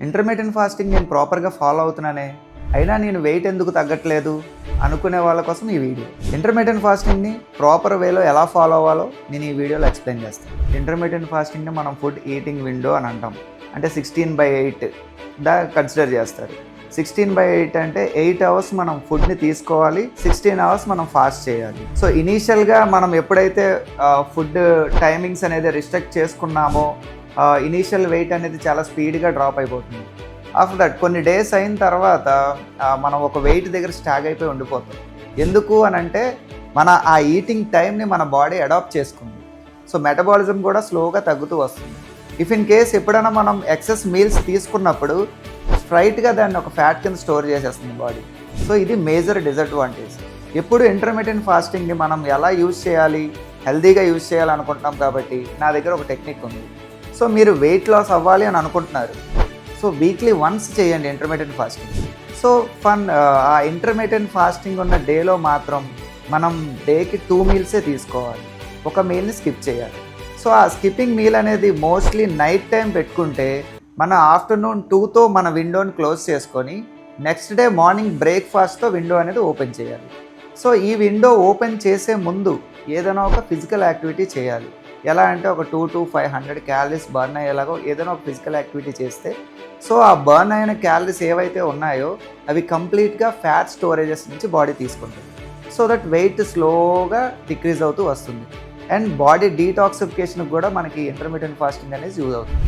Intermediate fasting నేను ప్రాపర్గా follow అవుతున్నానే, అయినా నేను వెయిట్ ఎందుకు తగ్గట్లేదు అనుకునే వాళ్ళ కోసం ఈ వీడియో. ఇంటర్మీడియట్ ఫాస్టింగ్ని ప్రాపర్ వేలో ఎలా ఫాలో అవ్వాలో నేను ఈ వీడియోలో ఎక్స్ప్లెయిన్ చేస్తాను. ఇంటర్మీడియట్ ఫాస్టింగ్ని మనం ఫుడ్ ఈటింగ్ విండో అని అంటాం. అంటే 16/8 దా కన్సిడర్ చేస్తారు. 16/8 అంటే 8 అవర్స్ మనం ఫుడ్ని తీసుకోవాలి, 16 అవర్స్ మనం ఫాస్ట్ చేయాలి. సో ఇనీషియల్గా మనం ఎప్పుడైతే ఫుడ్ టైమింగ్స్ అనేది రిస్ట్రిక్ట్ చేసుకున్నామో ఇనీషియల్ వెయిట్ అనేది చాలా స్పీడ్గా డ్రాప్ అయిపోతుంది. ఆఫ్టర్ దట్ కొన్ని డేస్ అయిన తర్వాత మనం ఒక వెయిట్ దగ్గర స్టాగ్ అయిపోయి ఉండిపోతాం. ఎందుకు అని అంటే మన ఆ ఈటింగ్ టైంని మన బాడీ అడాప్ట్ చేసుకుంది. సో మెటబాలిజం కూడా స్లోగా తగ్గుతూ వస్తుంది. ఇఫ్ ఇన్ కేస్ ఎప్పుడైనా మనం ఎక్సెస్ మీల్స్ తీసుకున్నప్పుడు స్ట్రైట్గా దాన్ని ఒక ఫ్యాట్ కింద స్టోర్ చేసేస్తుంది బాడీ. సో ఇది మేజర్ డిసడ్వాంటేజ్. ఎప్పుడు ఇంటర్మీడియట్ ఫాస్టింగ్ని మనం ఎలా యూజ్ చేయాలి, హెల్తీగా యూజ్ చేయాలనుకుంటున్నాం కాబట్టి నా దగ్గర ఒక టెక్నిక్ ఉంది. సో మీరు వెయిట్ లాస్ అవ్వాలి అని అనుకుంటున్నారు, సో వీక్లీ వన్స్ చేయండి ఇంటర్మీడియట్ ఫాస్టింగ్. సో ఆ ఇంటర్మీడియట్ ఫాస్టింగ్ ఉన్న డేలో మాత్రం మనం డేకి 2 మీల్సే తీసుకోవాలి, ఒక మీల్ని స్కిప్ చేయాలి. సో ఆ స్కిప్పింగ్ మీల్ అనేది మోస్ట్లీ నైట్ టైం పెట్టుకుంటే మన ఆఫ్టర్నూన్ 2తో మన విండోని క్లోజ్ చేసుకొని నెక్స్ట్ డే మార్నింగ్ బ్రేక్ఫాస్ట్తో విండో అనేది ఓపెన్ చేయాలి. సో ఈ విండో ఓపెన్ చేసే ముందు ఏదైనా ఒక ఫిజికల్ యాక్టివిటీ చేయాలి. ఎలా అంటే ఒక 200 to 500 క్యాలరీస్ బర్న్ అయ్యేలాగో ఏదైనా ఒక ఫిజికల్ యాక్టివిటీ చేస్తే సో ఆ బర్న్ అయిన క్యాలరీస్ ఏవైతే ఉన్నాయో అవి కంప్లీట్గా ఫ్యాట్ స్టోరేజెస్ నుంచి బాడీ తీసుకుంటుంది. సో దట్ వెయిట్ స్లోగా డిక్రీజ్ అవుతూ వస్తుంది. అండ్ బాడీ డీటాక్సిఫికేషన్కి కూడా మనకి ఇంటర్మీడియట్ ఫాస్టింగ్ అనేది యూజ్ అవుతుంది.